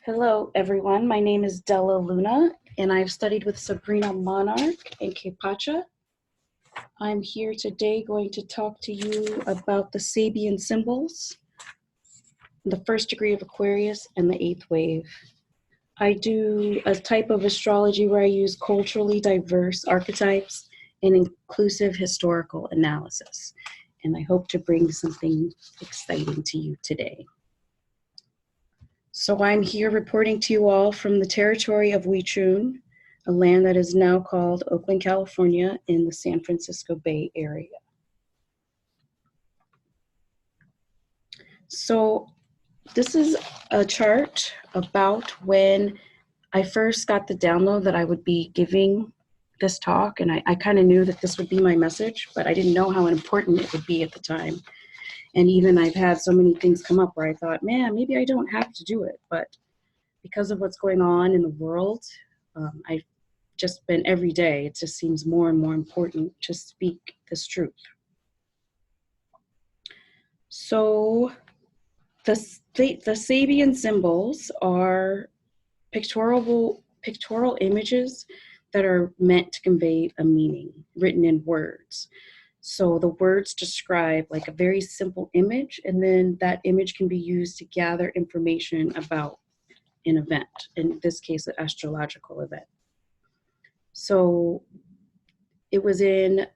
Hello, everyone. My name is Della Luna, and I've studied with Sabrina Monarch and Kepacha. I'm here today going to talk to you about the Sabian Symbols, the first degree of Aquarius, and the eighth wave. I do a type of astrology where I use culturally diverse archetypes and inclusive historical analysis, and I hope to bring something exciting to you today. So I'm here reporting to you all from the territory of Huichun, a land that is now called Oakland, California, in the San Francisco Bay Area. So this is a chart about when I first got the download that I would be giving this talk, and I kind of knew that this would be my message, but I didn't know how important it would be at the time. And even I've had so many things come up where I thought, man, maybe I don't have to do it. But because of what's going on in the world, I've just been every day, it just seems more and more important to speak this truth. So the Sabian symbols are pictorial images that are meant to convey a meaning, written in words. So the words describe like a very simple image, and then that image can be used to gather information about an event, in this case, an astrological event. So it was in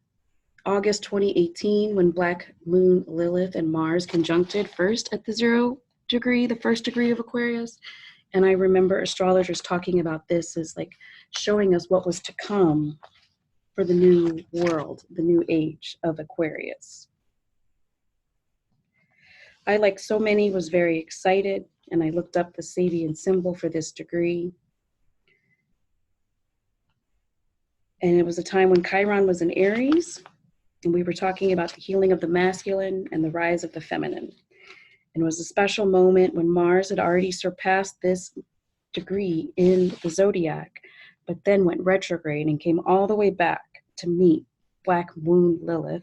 August 2018 when Black Moon, Lilith, and Mars conjuncted first at the 0 degree, the first degree of Aquarius. And I remember astrologers talking about this as like showing us what was to come for the new world, the new age of Aquarius. I, like so many, was very excited, and I looked up the Sabian symbol for this degree. And it was a time when Chiron was in Aries, and we were talking about the healing of the masculine and the rise of the feminine. And it was a special moment when Mars had already surpassed this degree in the zodiac, but then went retrograde and came all the way back to meet Black Moon Lilith,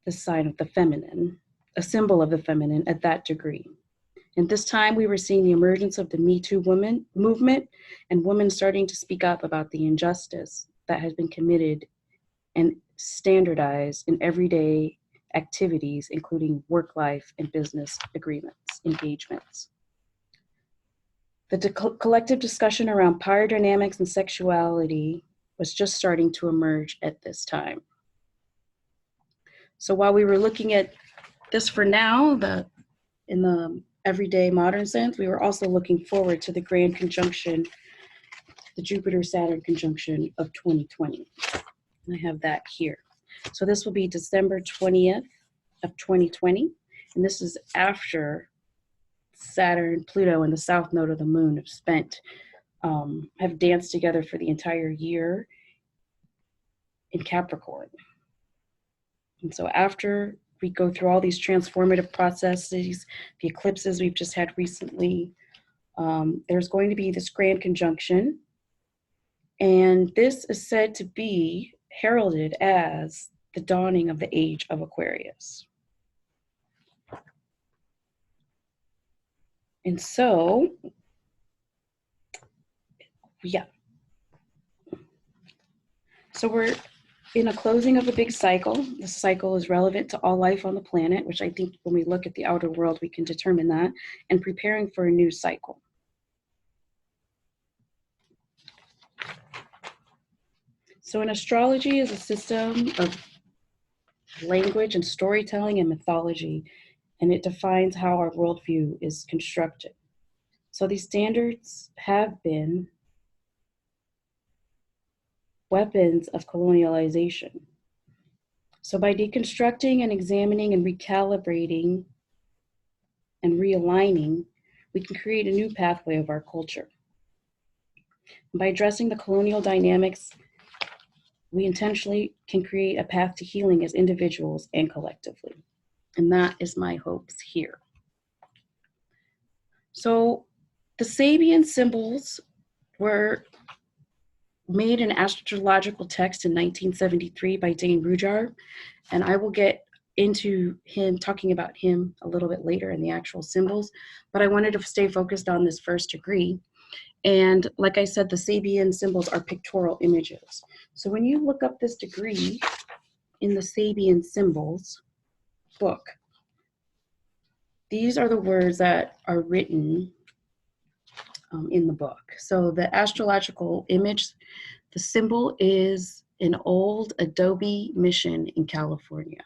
the sign of the feminine, a symbol of the feminine at that degree. And this time we were seeing the emergence of the Me Too women movement and women starting to speak up about the injustice that has been committed and standardized in everyday activities, including work life and business agreements, engagements. The collective discussion around power dynamics and sexuality was just starting to emerge at this time. So while we were looking at this for now, in the everyday modern sense, we were also looking forward to the grand conjunction, the Jupiter-Saturn conjunction of 2020. And I have that here. So this will be December 20th of 2020. And this is after Saturn, Pluto, and the south node of the moon have danced together for the entire year in Capricorn. And so after we go through all these transformative processes, the eclipses we've just had recently, there's going to be this grand conjunction. And this is said to be heralded as the dawning of the age of Aquarius. And so, yeah. So we're in a closing of a big cycle. This cycle is relevant to all life on the planet, which I think when we look at the outer world, we can determine that, and preparing for a new cycle. So an astrology is a system of language and storytelling and mythology, and it defines how our worldview is constructed. So these standards have been weapons of colonialization. So by deconstructing and examining and recalibrating and realigning, we can create a new pathway of our culture. And by addressing the colonial dynamics, we intentionally can create a path to healing as individuals and collectively. And that is my hopes here. So the Sabian symbols were made an astrological text in 1973 by Dane Rudhyar, and I will get into him, talking about him a little bit later in the actual symbols, but I wanted to stay focused on this first degree. And like I said, the Sabian symbols are pictorial images. So when you look up this degree in the Sabian symbols book, these are the words that are written in the book. So the astrological image, the symbol is an old Adobe mission in California.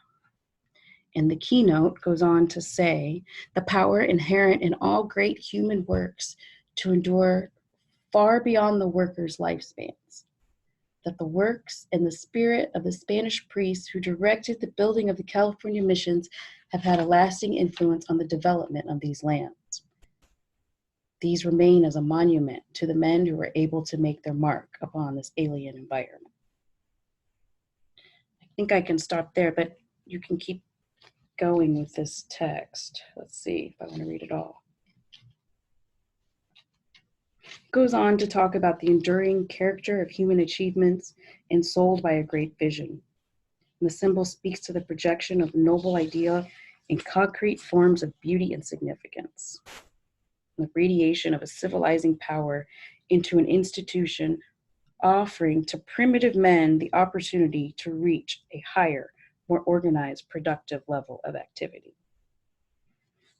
And the keynote goes on to say, the power inherent in all great human works to endure far beyond the worker's lifespans, that the works and the spirit of the Spanish priests who directed the building of the California missions have had a lasting influence on the development of these lands. These remain as a monument to the men who were able to make their mark upon this alien environment. I think I can stop there, but you can keep going with this text. Let's see if I want to read it all. It goes on to talk about the enduring character of human achievements ensouled by a great vision. And the symbol speaks to the projection of a noble idea in concrete forms of beauty and significance. The radiation of a civilizing power into an institution offering to primitive men the opportunity to reach a higher, more organized, productive level of activity.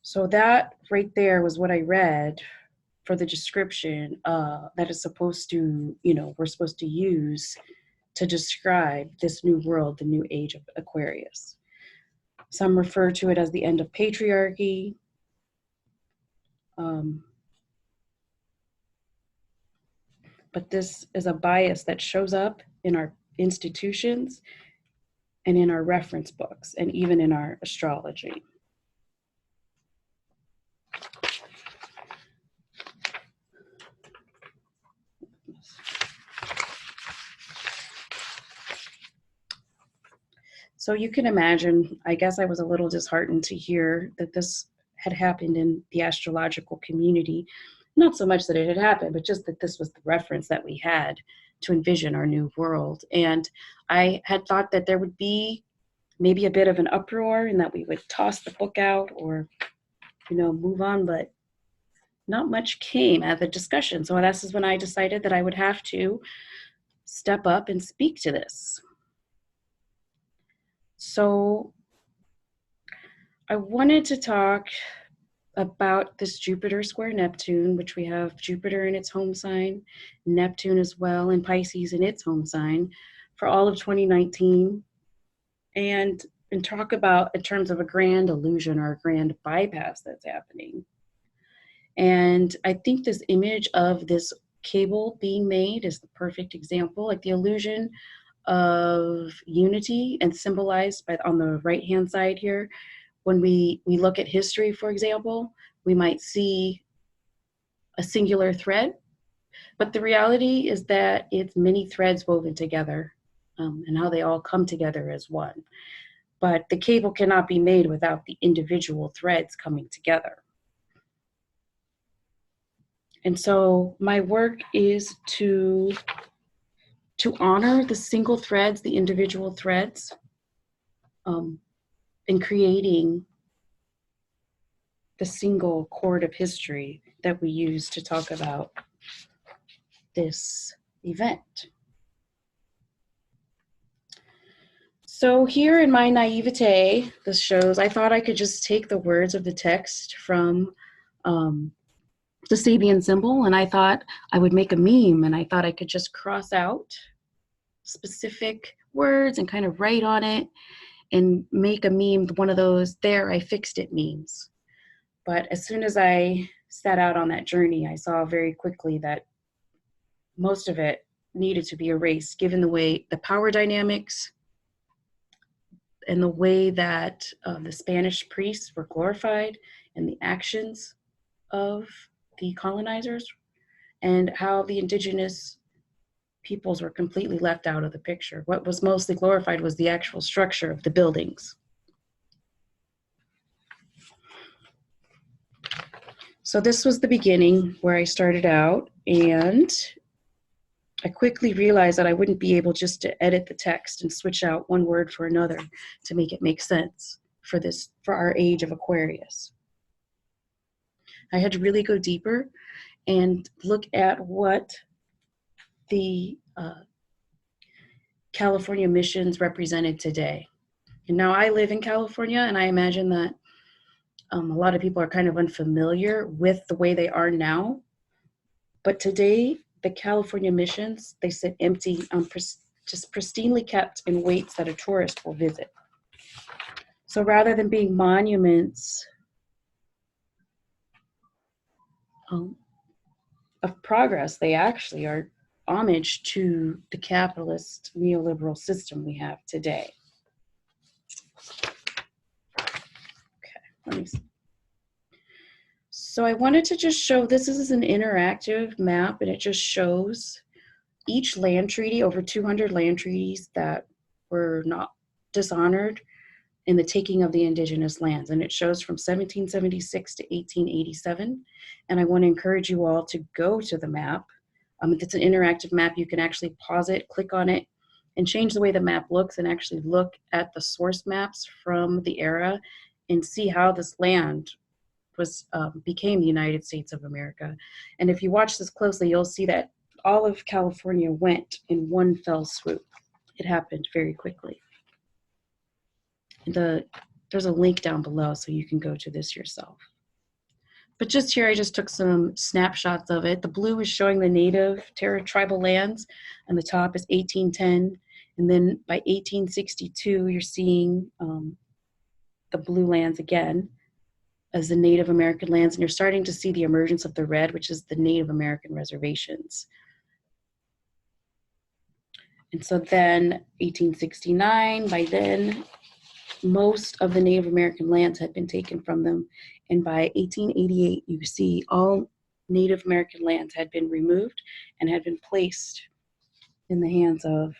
So that right there was what I read for the description that is supposed to, we're supposed to use to describe this new world, the new age of Aquarius. Some refer to it as the end of patriarchy. But this is a bias that shows up in our institutions and in our reference books and even in our astrology. So you can imagine, I guess I was a little disheartened to hear that this had happened in the astrological community. Not so much that it had happened, but just that this was the reference that we had to envision our new world. And I had thought that there would be maybe a bit of an uproar and that we would toss the book out or, move on, but not much came out of the discussion. So this is when I decided that I would have to step up and speak to this. So I wanted to talk about this Jupiter square Neptune, which we have Jupiter in its home sign, Neptune as well, and Pisces in its home sign for all of 2019, and talk about in terms of a grand illusion or a grand bypass that's happening. And I think this image of this cable being made is the perfect example, like the illusion of unity and symbolized by on the right-hand side here. When we look at history, for example, we might see a singular thread, but the reality is that it's many threads woven together and how they all come together as one. But the cable cannot be made without the individual threads coming together. And so my work is to honor the single threads, the individual threads, in creating the single cord of history that we use to talk about this event. So here in my naivete, this shows, I thought I could just take the words of the text from the Sabian symbol, and I thought I would make a meme, and I thought I could just cross out specific words and kind of write on it and make a meme, one of those "there, I fixed it" memes. But as soon as I set out on that journey, I saw very quickly that most of it needed to be erased, given the way the power dynamics and the way that the Spanish priests were glorified and the actions of the colonizers, and how the indigenous peoples were completely left out of the picture. What was mostly glorified was the actual structure of the buildings. So this was the beginning where I started out, and I quickly realized that I wouldn't be able just to edit the text and switch out one word for another to make it make sense for our age of Aquarius. I had to really go deeper and look at what the California missions represented today. And now I live in California, and I imagine that a lot of people are kind of unfamiliar with the way they are now. But today, the California missions, they sit empty, just pristinely kept in waits that a tourist will visit. So rather than being monuments of progress, they actually are homage to the capitalist neoliberal system we have today. Okay, let me see. So I wanted to just show, this is an interactive map, and it just shows each land treaty, over 200 land treaties that were not dishonored in the taking of the indigenous lands. And it shows from 1776 to 1887. And I want to encourage you all to go to the map. It's an interactive map. You can actually pause it, click on it, and change the way the map looks, and actually look at the source maps from the era and see how this land became the United States of America. And if you watch this closely, you'll see that all of California went in one fell swoop. It happened very quickly. There's a link down below so you can go to this yourself. But just here, I just took some snapshots of it. The blue is showing the native tribal lands, and the top is 1810. And then by 1862, you're seeing the blue lands again as the Native American lands, and you're starting to see the emergence of the red, which is the Native American reservations. And so then 1869, by then, most of the Native American lands had been taken from them. And by 1888, you see all Native American lands had been removed and had been placed in the hands of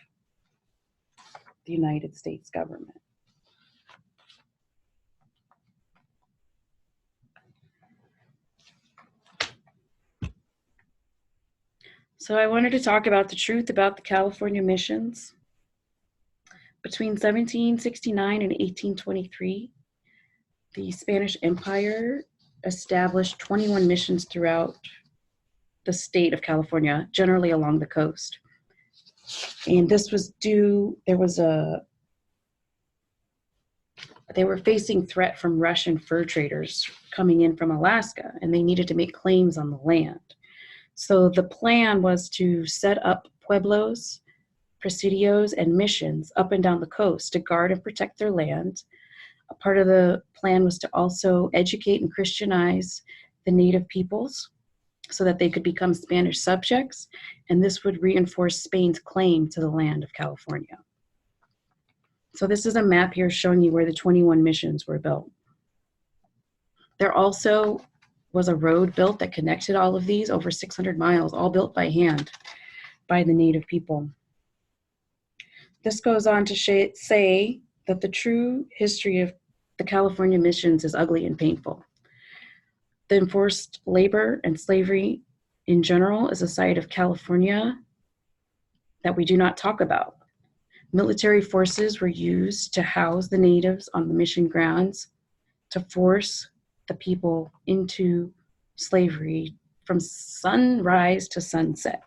the United States government. So I wanted to talk about the truth about the California missions. Between 1769 and 1823, the Spanish Empire established 21 missions throughout the state of California, generally along the coast. And this was they were facing threat from Russian fur traders coming in from Alaska, and they needed to make claims on the land. So the plan was to set up pueblos, presidios, and missions up and down the coast to guard and protect their land. A part of the plan was to also educate and Christianize the native peoples so that they could become Spanish subjects, and this would reinforce Spain's claim to the land of California. So this is a map here showing you where the 21 missions were built. There also was a road built that connected all of these, over 600 miles, all built by hand by the native people. This goes on to say that the true history of the California missions is ugly and painful. The enforced labor and slavery in general is a side of California that we do not talk about. Military forces were used to house the natives on the mission grounds, to force the people into slavery from sunrise to sunset.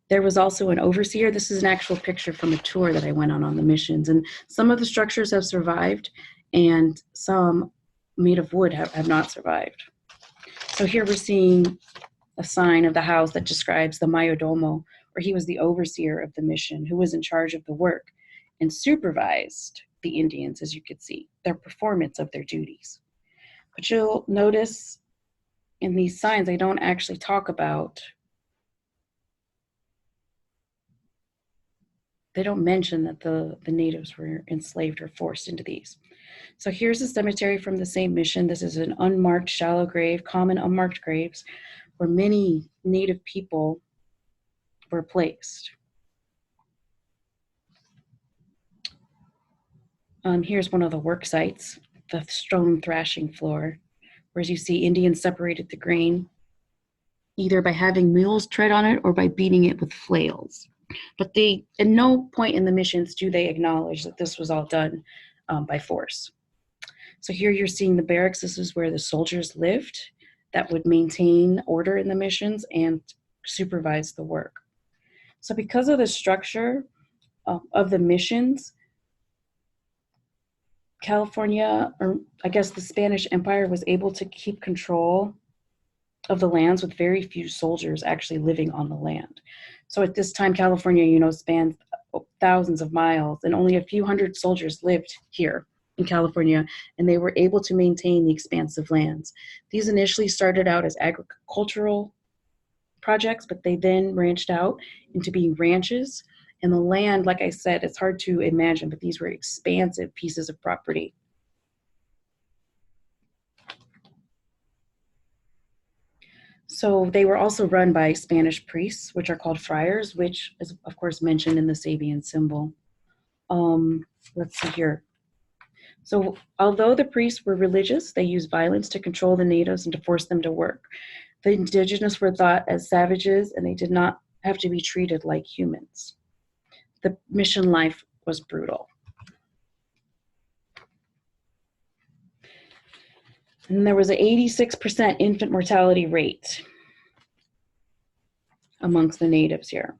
There was also an overseer. This is an actual picture from a tour that I went on the missions. And some of the structures have survived, and some made of wood have not survived. So here we're seeing a sign of the house that describes the mayordomo, where he was the overseer of the mission, who was in charge of the work and supervised the Indians, as you could see, their performance of their duties. But you'll notice in these signs, they don't actually talk about, they don't mention that the natives were enslaved or forced into these. So here's a cemetery from the same mission. This is an unmarked shallow grave, common unmarked graves, where many native people were placed. Here's one of the work sites, the stone thrashing floor, where as you see, Indians separated the grain either by having mules tread on it or by beating it with flails. But they, at no point in the missions do they acknowledge that this was all done by force. So here you're seeing the barracks. This is where the soldiers lived that would maintain order in the missions and supervise the work. So because of the structure of the missions, California, or I guess the Spanish Empire, was able to keep control of the lands with very few soldiers actually living on the land. So at this time, California, spanned thousands of miles, and only a few hundred soldiers lived here in California, and they were able to maintain the expansive lands. These initially started out as agricultural projects, but they then branched out into being ranches. And the land, like I said, it's hard to imagine, but these were expansive pieces of property. So they were also run by Spanish priests, which are called friars, which is, of course, mentioned in the Sabian symbol. Let's see here. So although the priests were religious, they used violence to control the natives and to force them to work. The indigenous were thought as savages, and they did not have to be treated like humans. The mission life was brutal. And there was an 86% infant mortality rate amongst the natives here.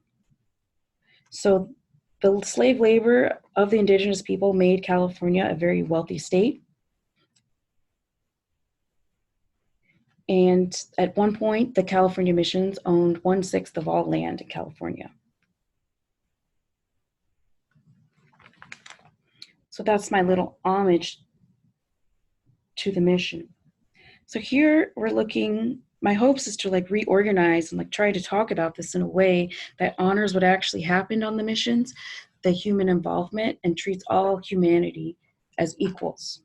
So the slave labor of the indigenous people made California a very wealthy state. And at one point, the California missions owned 1/6 of all land in California. So that's my little homage to the mission. So here we're looking, my hopes is to reorganize and try to talk about this in a way that honors what actually happened on the missions, the human involvement, and treats all humanity as equals.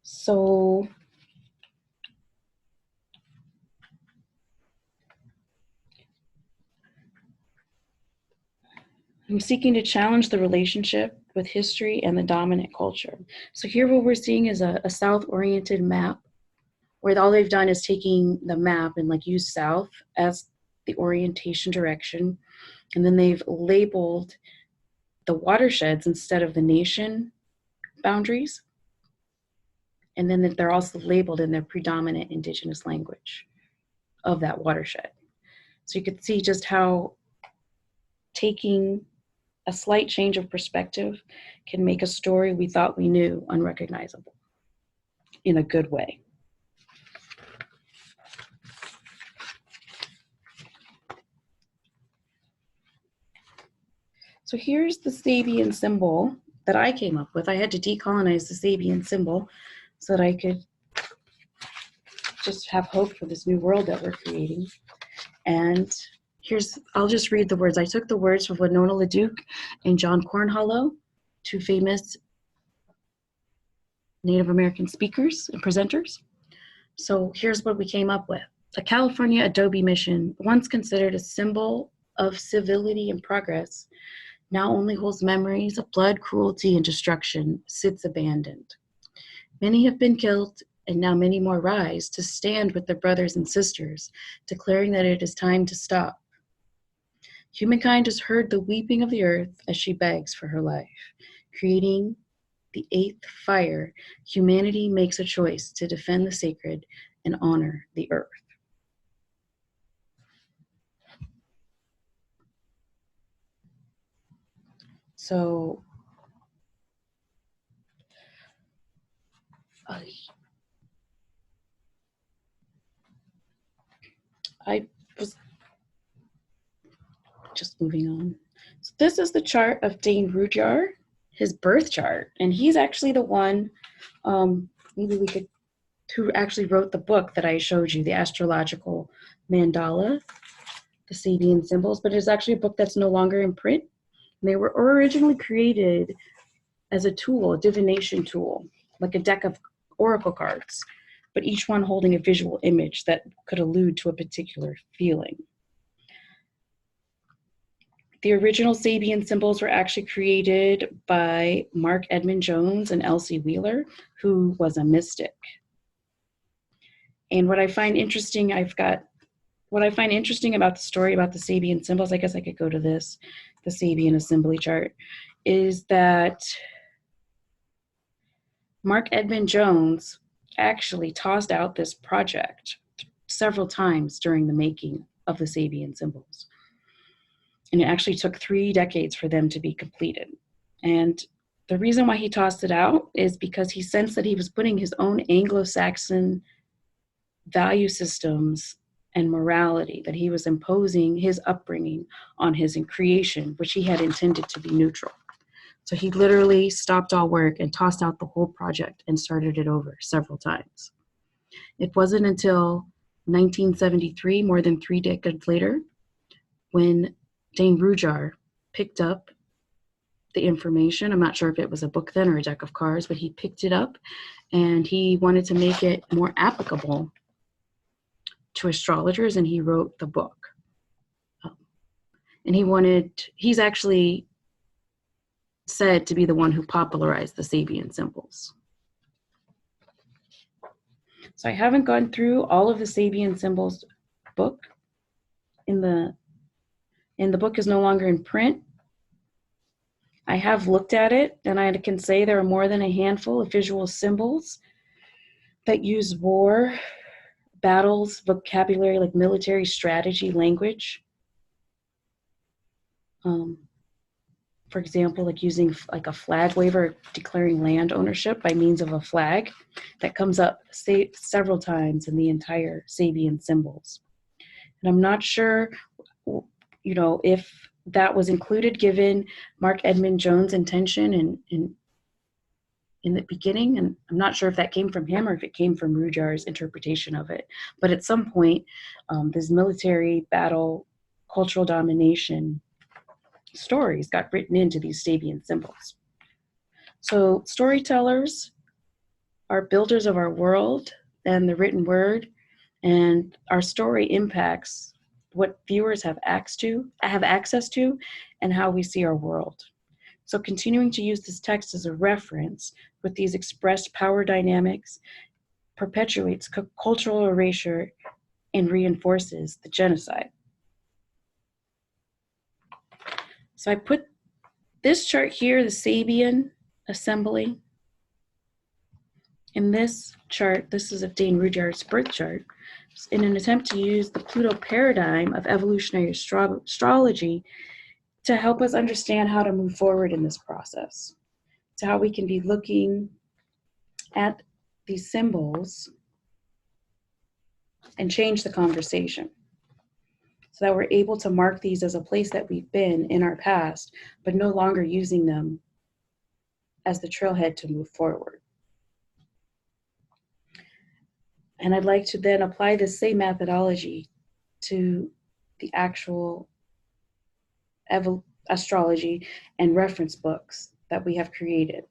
So I'm seeking to challenge the relationship with history and the dominant culture. So here what we're seeing is a south-oriented map, where all they've done is taking the map and used south as the orientation direction. And then they've labeled the watersheds instead of the nation boundaries. And then they're also labeled in their predominant indigenous language of that watershed. So you could see just how taking a slight change of perspective can make a story we thought we knew unrecognizable in a good way. So here's the Sabian symbol that I came up with. I had to decolonize the Sabian symbol so that I could just have hope for this new world that we're creating. And I'll just read the words. I took the words from Winona LaDuke and John Cornhollow, two famous Native American speakers and presenters. So here's what we came up with. The California Adobe Mission, once considered a symbol of civility and progress, now only holds memories of blood, cruelty, and destruction, sits abandoned. Many have been killed, and now many more rise to stand with their brothers and sisters, declaring that it is time to stop. Humankind has heard the weeping of the earth as she begs for her life. Creating the eighth fire, humanity makes a choice to defend the sacred and honor the earth. So, I was just moving on. So this is the chart of Dane Rudhyar, his birth chart, and he's actually the one, who actually wrote the book that I showed you, the astrological mandala, the Sabian symbols, but it's actually a book that's no longer in print. And they were originally created as a tool, a divination tool, like a deck of oracle cards, but each one holding a visual image that could allude to a particular feeling. The original Sabian symbols were actually created by Mark Edmund Jones and Elsie Wheeler, who was a mystic. And what I find interesting, what I find interesting about the story about the Sabian symbols, I guess I could go to this, the Sabian assembly chart, is that Mark Edmund Jones actually tossed out this project several times during the making of the Sabian symbols. And it actually took 3 decades for them to be completed. And the reason why he tossed it out is because he sensed that he was putting his own Anglo-Saxon value systems and morality, that he was imposing his upbringing on his creation, which he had intended to be neutral. So he literally stopped all work and tossed out the whole project and started it over several times. It wasn't until 1973, more than 3 decades later, when Dane Rudhyar picked up the information. I'm not sure if it was a book then or a deck of cards, but he picked it up and he wanted to make it more applicable to astrologers, and he wrote the book. And he's actually said to be the one who popularized the Sabian symbols. So I haven't gone through all of the Sabian symbols book. The book is no longer in print. I have looked at it, and I can say there are more than a handful of visual symbols that use war, battles, vocabulary like military strategy, language. For example, like using like a flag waver, declaring land ownership by means of a flag, that comes up several times in the entire Sabian symbols. And I'm not sure, if that was included given Mark Edmund Jones' intention in the beginning, and I'm not sure if that came from him or if it came from Rudhyar's interpretation of it. But at some point, this military battle, cultural domination stories got written into these Sabian symbols. So storytellers are builders of our world and the written word, and our story impacts what viewers have access to and how we see our world. So continuing to use this text as a reference with these expressed power dynamics perpetuates cultural erasure and reinforces the genocide. So I put this chart here, the Sabian assembly. In this chart, this is of Dane Rudhyar's birth chart, in an attempt to use the Pluto paradigm of evolutionary astrology to help us understand how to move forward in this process. So how we can be looking at these symbols and change the conversation, so that we're able to mark these as a place that we've been in our past, but no longer using them as the trailhead to move forward. And I'd like to then apply this same methodology to the actual astrology and reference books that we have created.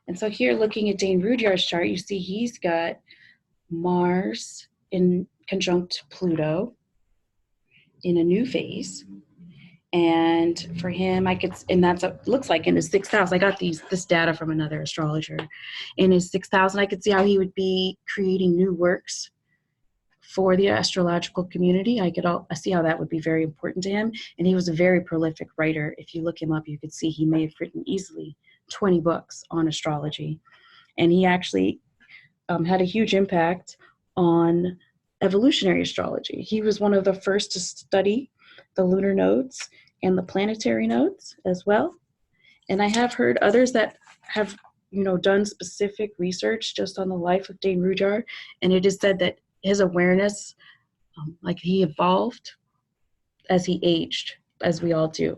And so here, looking at Dane Rudhyar's chart, you see he's got Mars in conjunct Pluto in a new phase. And for him, looks like in his 6th house. I got this data from another astrologer. In his 6th house, and I could see how he would be creating new works for the astrological community. I see how that would be very important to him. And he was a very prolific writer. If you look him up, you could see he may have written easily 20 books on astrology. And he actually had a huge impact on evolutionary astrology. He was one of the first to study the lunar nodes and the planetary nodes as well. And I have heard others that have, done specific research just on the life of Dane Rudhyar, and it is said that his awareness, he evolved as he aged, as we all do.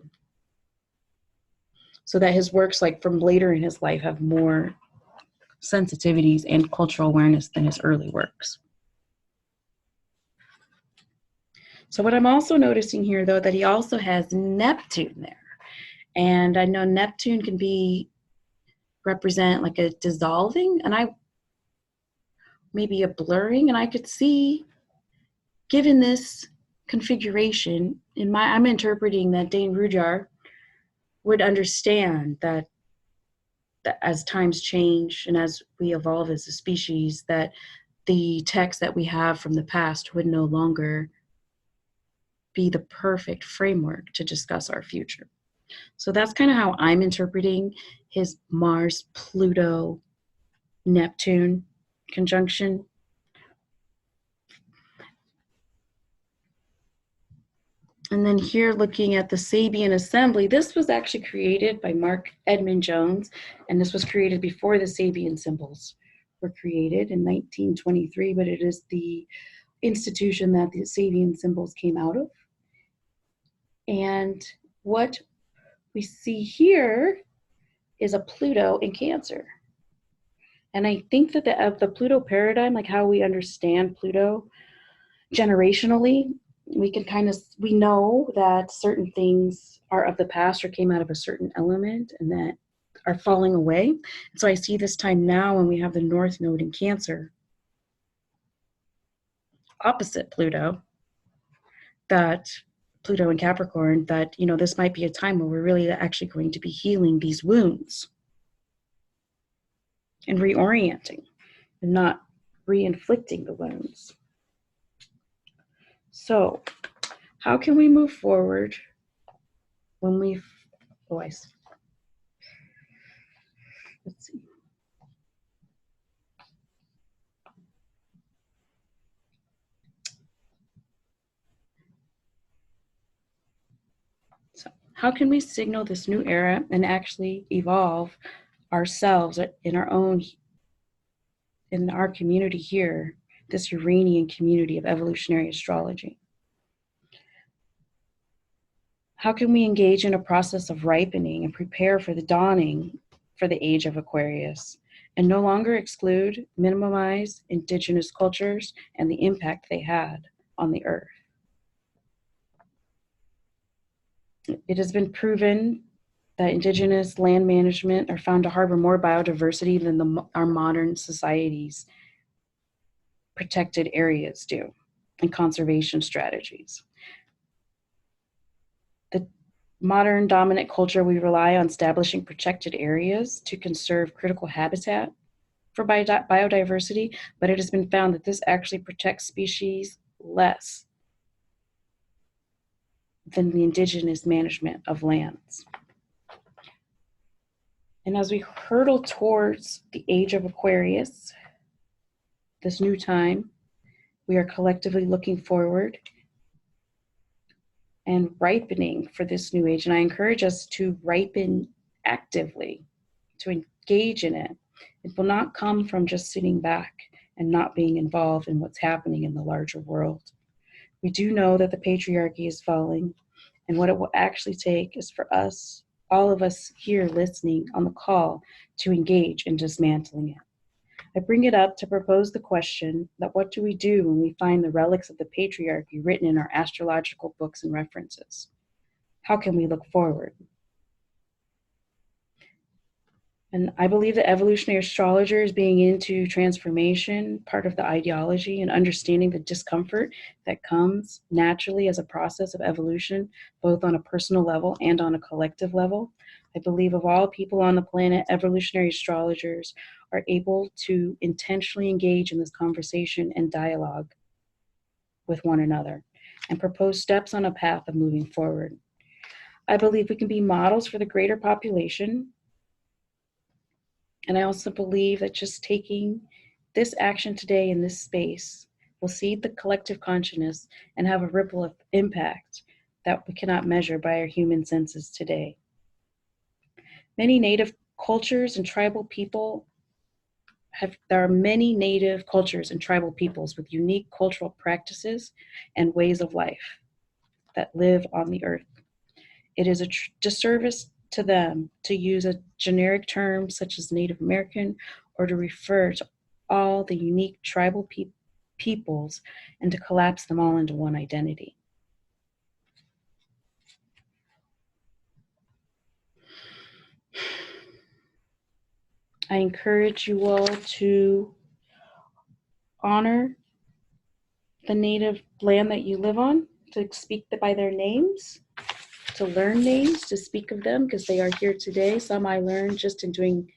So that his works, from later in his life, have more sensitivities and cultural awareness than his early works. So what I'm also noticing here, though, that he also has Neptune there. And I know Neptune can represent like a dissolving, and maybe a blurring, and I could see, given this configuration, I'm interpreting that Dane Rudhyar would understand that as times change and as we evolve as a species, that the text that we have from the past would no longer be the perfect framework to discuss our future. So that's kind of how I'm interpreting his Mars, Pluto, Neptune conjunction. And then here, looking at the Sabian Assembly, this was actually created by Mark Edmund Jones, and this was created before the Sabian Symbols were created in 1923, but it is the institution that the Sabian Symbols came out of. And what we see here is a Pluto in Cancer. And I think that the Pluto paradigm, like how we understand Pluto generationally, we know that certain things are of the past or came out of a certain element and that are falling away. And so I see this time now when we have the North Node in Cancer, opposite Pluto, that Pluto in Capricorn, that, you know, this might be a time where we're really actually going to be healing these wounds and reorienting and not re-inflicting the wounds. So how can we move forward when we've, let's see. So how can we signal this new era and actually evolve ourselves in our community here, this Uranian community of evolutionary astrology? How can we engage in a process of ripening and prepare for the dawning for the age of Aquarius and no longer exclude, minimize indigenous cultures and the impact they had on the earth? It has been proven that indigenous land management are found to harbor more biodiversity than our modern society's protected areas do and conservation strategies. The modern dominant culture, we rely on establishing protected areas to conserve critical habitat for biodiversity, but it has been found that this actually protects species less than the indigenous management of lands. And as we hurtle towards the age of Aquarius, this new time, we are collectively looking forward and ripening for this new age. And I encourage us to ripen actively, to engage in it. It will not come from just sitting back and not being involved in what's happening in the larger world. We do know that the patriarchy is falling, and what it will actually take is for us, all of us here listening on the call, to engage in dismantling it. I bring it up to propose the question that what do we do when we find the relics of the patriarchy written in our astrological books and references? How can we look forward? And I believe that evolutionary astrologers being into transformation, part of the ideology, and understanding the discomfort that comes naturally as a process of evolution, both on a personal level and on a collective level. I believe of all people on the planet, evolutionary astrologers are able to intentionally engage in this conversation and dialogue with one another and propose steps on a path of moving forward. I believe we can be models for the greater population. And I also believe that just taking this action today in this space will seed the collective consciousness and have a ripple impact that we cannot measure by our human senses today. Many native cultures and tribal people there are many native cultures and tribal peoples with unique cultural practices and ways of life that live on the earth. It is a disservice to them to use a generic term such as Native American or to refer to all the unique tribal peoples and to collapse them all into one identity. I encourage you all to honor the native land that you live on, to speak by their names, to learn names, to speak of them, because they are here today. Some I learned just in doing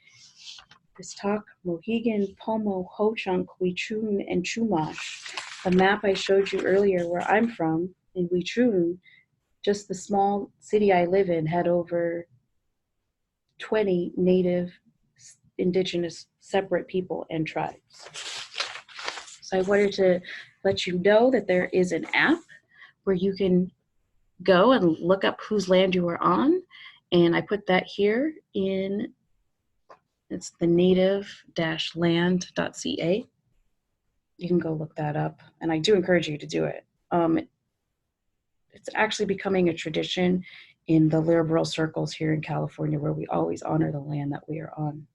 Pistak, Mohegan, Pomo, Ho-Chunk, Huichun, and Chumash. The map I showed you earlier where I'm from, in Huichun, just the small city I live in had over 20 native, indigenous, separate people and tribes. So I wanted to let you know that there is an app where you can go and look up whose land you are on. And I put that here in, it's the native-land.ca. You can go look that up. And I do encourage you to do it. It's actually becoming a tradition in the liberal circles here in California, where we always honor the land that we are on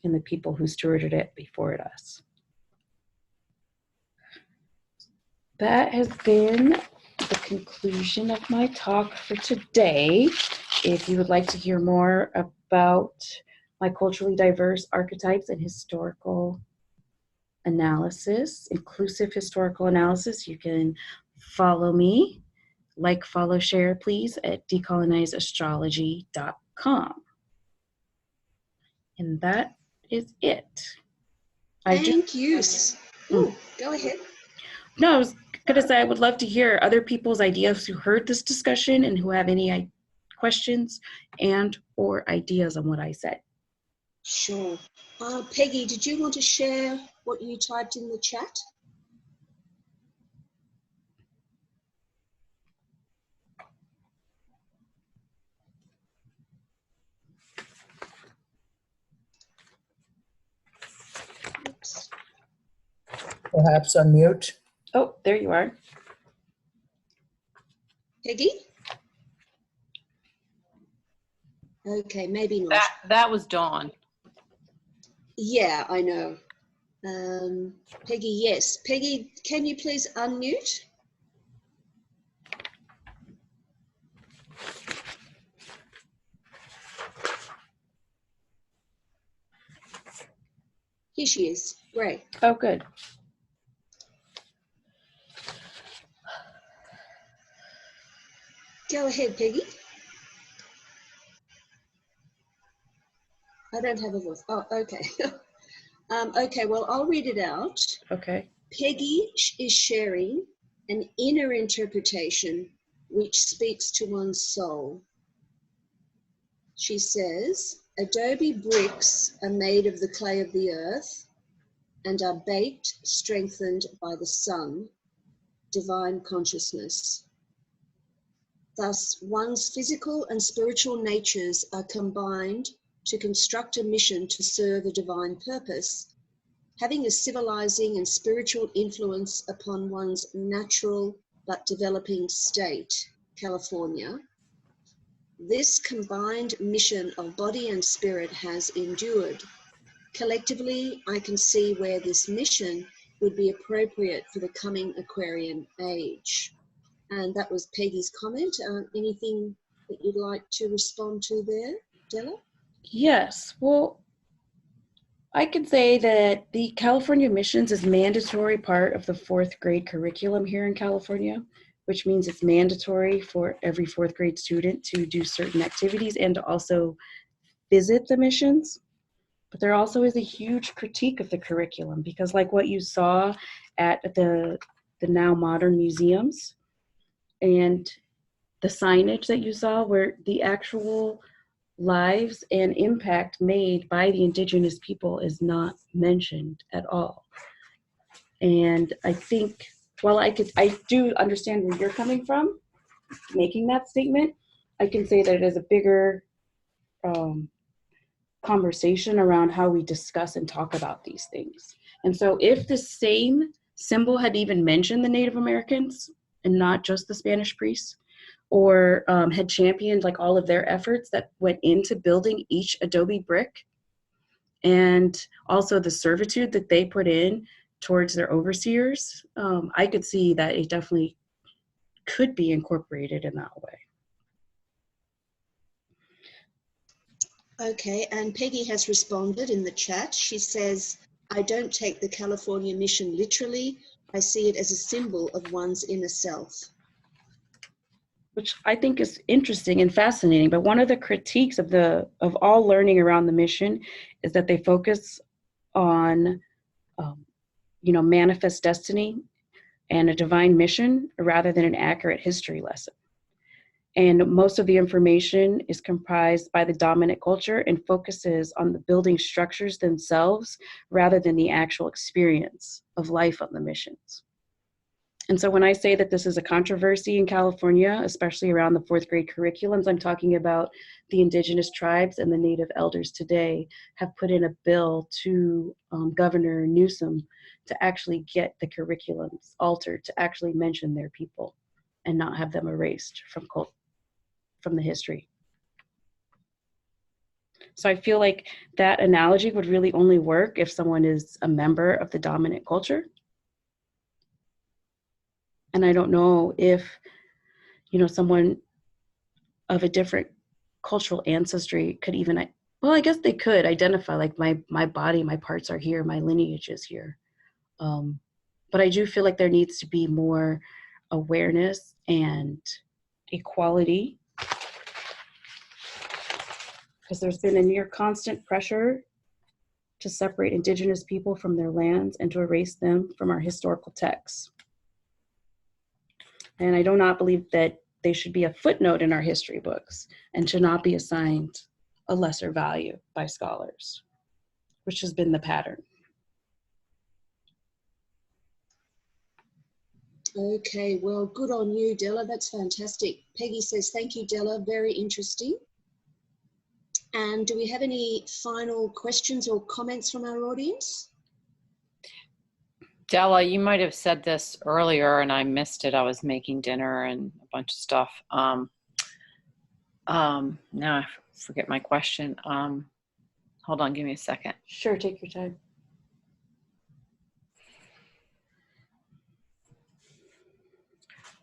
and the people who stewarded it before us. That has been the conclusion of my talk for today. If you would like to hear more about my culturally diverse archetypes and historical analysis, inclusive historical analysis, you can follow me. Like, follow, share, please, at decolonizeastrology.com. And that is it. Thank you. Ooh, go ahead. No, I was going to say I would love to hear other people's ideas who heard this discussion and who have any questions and or ideas on what I said. Sure. Peggy, did you want to share what you typed in the chat? Oops. Perhaps unmute. Oh, there you are. Peggy? Okay, maybe not. That was Dawn. Yeah, I know. Peggy, yes. Peggy, can you please unmute? Here she is. Great. Oh, good. Go ahead, Peggy. I don't have a voice. Oh, okay. Okay, well, I'll read it out. Okay. Peggy is sharing an inner interpretation which speaks to one's soul. She says, adobe bricks are made of the clay of the earth and are baked, strengthened by the sun, divine consciousness. Thus, one's physical and spiritual natures are combined to construct a mission to serve a divine purpose, having a civilizing and spiritual influence upon one's natural but developing state, California. This combined mission of body and spirit has endured. Collectively, I can see where this mission would be appropriate for the coming Aquarian age. And that was Peggy's comment. Anything that you'd like to respond to there, Della? Yes. Well, I could say that the California missions is mandatory part of the 4th grade curriculum here in California, which means it's mandatory for every 4th grade student to do certain activities and to also visit the missions. But there also is a huge critique of the curriculum because, like what you saw at the now modern museums and the signage that you saw, where the actual lives and impact made by the indigenous people is not mentioned at all. And I think, while I do understand where you're coming from, making that statement, I can say that it is a bigger conversation around how we discuss and talk about these things. And so if the same symbol had even mentioned the Native Americans and not just the Spanish priests, or had championed like all of their efforts that went into building each adobe brick, and also the servitude that they put in towards their overseers, I could see that it definitely could be incorporated in that way. Okay, and Peggy has responded in the chat. She says, I don't take the California mission literally. I see it as a symbol of one's inner self. which I think is interesting and fascinating. But one of the critiques of all learning around the mission is that they focus on, manifest destiny and a divine mission rather than an accurate history lesson. And most of the information is comprised by the dominant culture and focuses on the building structures themselves rather than the actual experience of life on the missions. And so when I say that this is a controversy in California, especially around the fourth grade curriculums, I'm talking about the indigenous tribes and the native elders today have put in a bill to Governor Newsom to actually get the curriculums altered to actually mention their people and not have them erased from the history. So I feel like that analogy would really only work if someone is a member of the dominant culture. And I don't know if, someone of a different cultural ancestry could even, well, I guess they could identify like my body, my parts are here, my lineage is here. But I do feel like there needs to be more awareness and equality, because there's been a near constant pressure to separate indigenous people from their lands and to erase them from our historical texts. And I do not believe that they should be a footnote in our history books and should not be assigned a lesser value by scholars, which has been the pattern. Okay, well, good on you, Della. That's fantastic. Peggy says, thank you, Della. Very interesting. And do we have any final questions or comments from our audience? Della, you might have said this earlier and I missed it. I was making dinner and a bunch of stuff. Now I forget my question. Hold on, give me a second. Sure, take your time.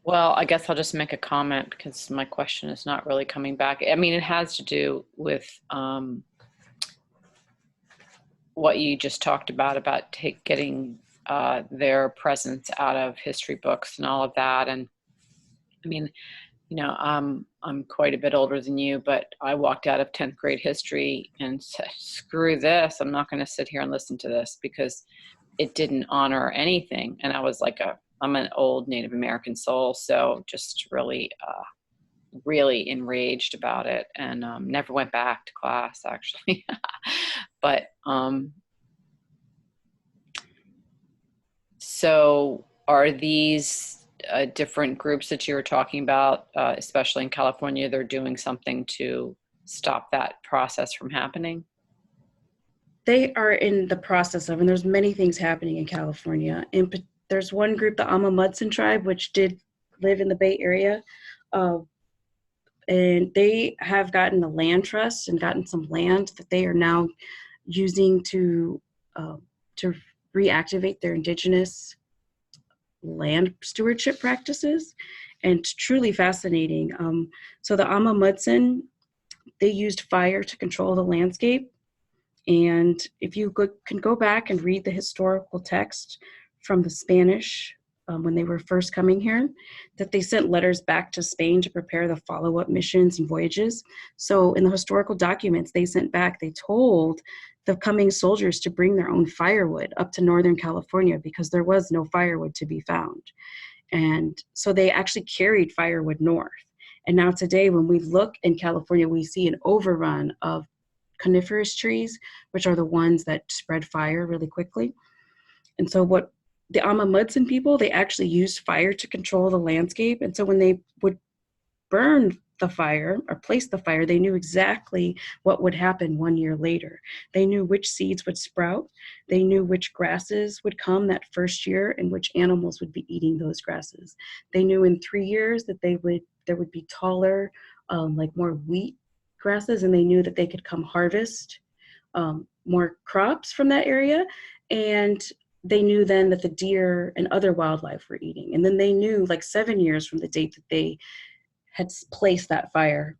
Well, I guess I'll just make a comment because my question is not really coming back. I mean, it has to do with what you just talked about getting their presence out of history books and all of that. And I mean, I'm quite a bit older than you, but I walked out of 10th grade history and said, screw this. I'm not going to sit here and listen to this because it didn't honor anything. And I was like I'm an old Native American soul, so just really, really enraged about it, and never went back to class actually. But so are these different groups that you were talking about, especially in California, they're doing something to stop that process from happening? They are in the process of, and there's many things happening in California. There's one group, the Amamudson tribe, which did live in the Bay Area, and they have gotten a land trust and gotten some land that they are now using to reactivate their indigenous land stewardship practices, and it's truly fascinating. So the Amamudson, they used fire to control the landscape, and if you can go back and read the historical text from the Spanish when they were first coming here, that they sent letters back to Spain to prepare the follow-up missions and voyages. So in the historical documents they sent back, they told the coming soldiers to bring their own firewood up to Northern California because there was no firewood to be found. And so they actually carried firewood north. And now today, when we look in California, we see an overrun of coniferous trees, which are the ones that spread fire really quickly. And so what the Amamudson people, they actually used fire to control the landscape. And so when they would burn the fire or place the fire, they knew exactly what would happen 1 year later. They knew which seeds would sprout. They knew which grasses would come that first year and which animals would be eating those grasses. They knew in 3 years that there would be taller, like more wheat grasses, and they knew that they could come harvest more crops from that area. And they knew then that the deer and other wildlife were eating. And then they knew like 7 years from the date that they had placed that fire,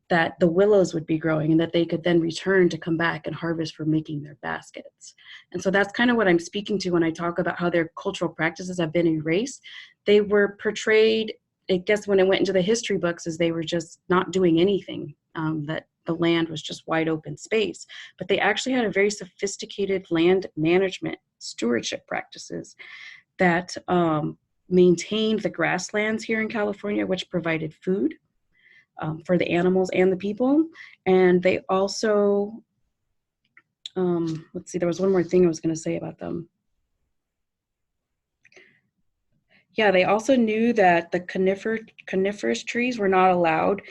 that the willows would be growing and that they could then return to come back and harvest for making their baskets. And so that's kind of what I'm speaking to when I talk about how their cultural practices have been erased. They were portrayed I guess when it went into the history books is they were just not doing anything, that the land was just wide open space. But they actually had a very sophisticated land management stewardship practices that maintained the grasslands here in California, which provided food for the animals and the people. And they also, let's see, there was one more thing I was going to say about them. Yeah, they also knew that the coniferous trees were not allowed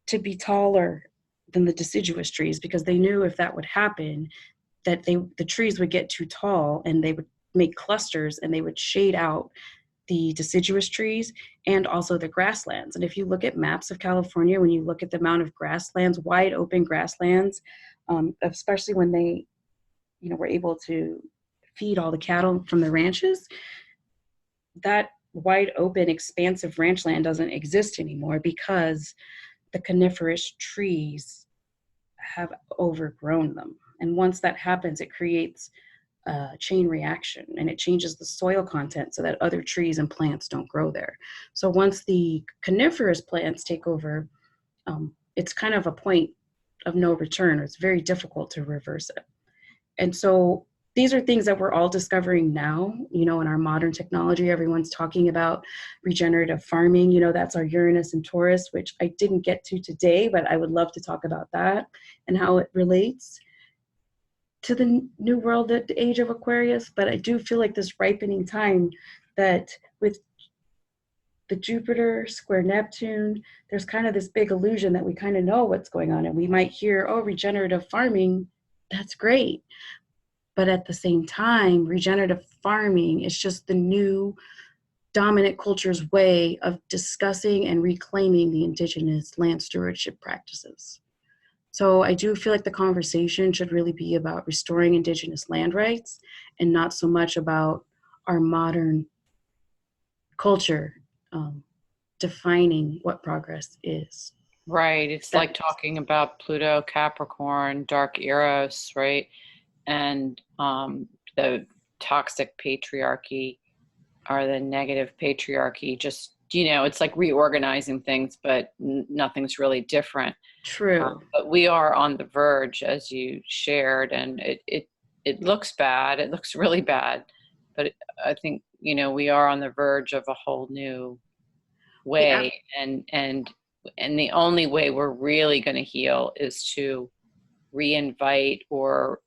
to be taller than the deciduous trees, because they knew if that would happen, that the trees would get too tall and they would make clusters and they would shade out the deciduous trees and also the grasslands. And if you look at maps of California, when you look at the amount of grasslands, wide open grasslands, especially when they, were able to feed all the cattle from the ranches, that wide open expansive ranch land doesn't exist anymore because the coniferous trees have overgrown them. And once that happens, it creates a chain reaction and it changes the soil content so that other trees and plants don't grow there. So once the coniferous plants take over, it's kind of a point of no return, or it's very difficult to reverse it. And so these are things that we're all discovering now, in our modern technology. Everyone's talking about regenerative farming. That's our Uranus and Taurus, which I didn't get to today, but I would love to talk about that and how it relates to the new world, at the age of Aquarius. But I do feel like this ripening time, that with the Jupiter square Neptune, there's kind of this big illusion that we kind of know what's going on. And we might hear, oh, regenerative farming, that's great. But at the same time, regenerative farming is just the new dominant culture's way of discussing and reclaiming the indigenous land stewardship practices. So I do feel like the conversation should really be about restoring indigenous land rights and not so much about our modern culture defining what progress is. Right. It's like talking about Pluto, Capricorn, dark Eros, right? And the toxic patriarchy or the negative patriarchy, just, it's like reorganizing things, but nothing's really different. True. But we are on the verge, as you shared, and it looks bad. It looks really bad. But I think, we are on the verge of a whole new way. Yeah. And the only way we're really going to heal is to reinvite or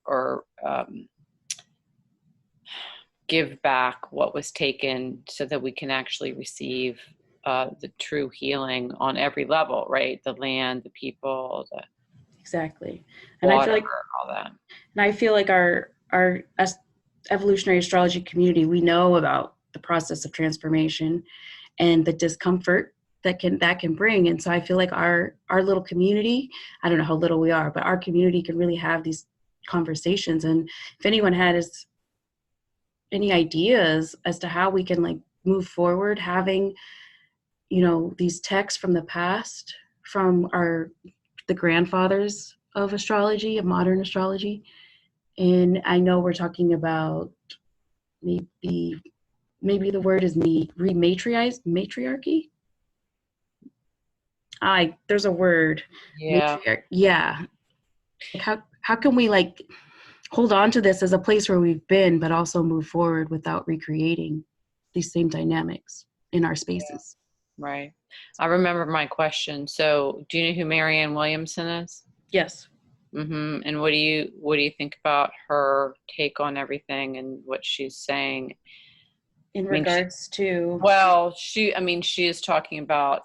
give back what was taken, so that we can actually receive the true healing on every level, right? The land, the people, the exactly. And water, I feel like all that. And I feel like our evolutionary astrology community, we know about the process of transformation and the discomfort that can bring. And so I feel like our little community, I don't know how little we are, but our community can really have these conversations. And if anyone has any ideas as to how we can move forward, having, these texts from the past, from the grandfathers of astrology, of modern astrology. And I know we're talking about maybe the word is matriarchy. There's a word. Yeah. Yeah. How can we hold on to this as a place where we've been, but also move forward without recreating these same dynamics in our spaces? Yeah. Right. I remember my question. So, do you know who Marianne Williamson is? Yes. Mm-hmm. And what do you think about her take on everything and what she's saying? In regards to? Well, she is talking about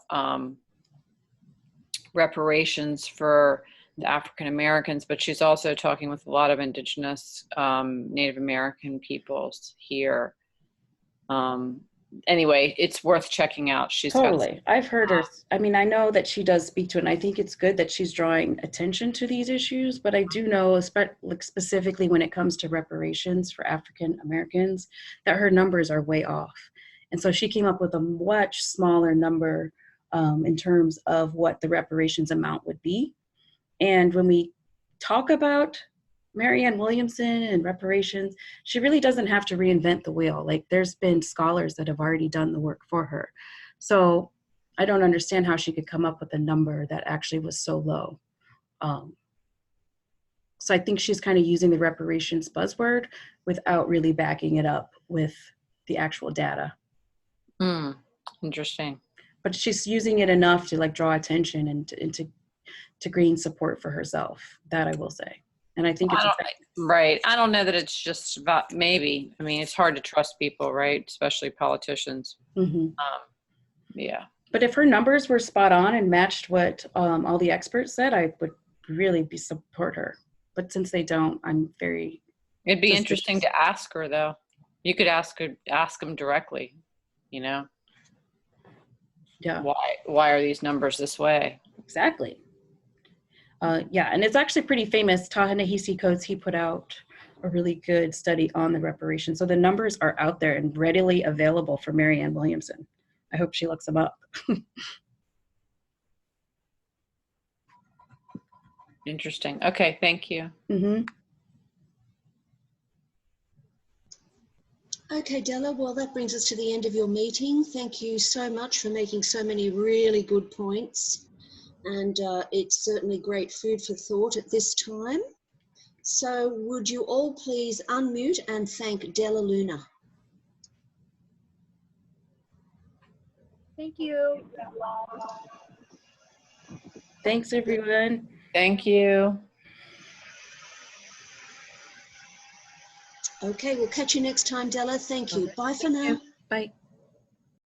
reparations for the African Americans, but she's also talking with a lot of indigenous Native American peoples here. Anyway, it's worth checking out. She's totally. I've heard her. I know that she does speak to it, and I think it's good that she's drawing attention to these issues. But I do know, specifically when it comes to reparations for African Americans, that her numbers are way off. And so she came up with a much smaller number in terms of what the reparations amount would be. And when we talk about Marianne Williamson and reparations, she really doesn't have to reinvent the wheel. There's been scholars that have already done the work for her. So I don't understand how she could come up with a number that actually was so low. So I think she's kind of using the reparations buzzword without really backing it up with the actual data. Interesting. But she's using it enough to like draw attention and to gain support for herself. That I will say. And I think it's right. I don't know that it's just about, maybe. I mean, it's hard to trust people, right? Especially politicians. Yeah. But if her numbers were spot on and matched what all the experts said, I would really support her. But since they don't, I'm very. It'd be interesting to ask her, though. You could ask them directly. You know. Yeah. Why are these numbers this way? Exactly. Yeah, and it's actually pretty famous. Ta-Nehisi Coates, he put out a really good study on the reparations. So the numbers are out there and readily available for Marianne Williamson. I hope she looks them up. Interesting. Okay, thank you. Okay, Della, well, that brings us to the end of your meeting. Thank you so much for making so many really good points. And it's certainly great food for thought at this time. So would you all please unmute and thank Della Luna? Thank you. Thanks, everyone. Thank you. Okay, we'll catch you next time, Della. Thank you. Bye for now. Bye.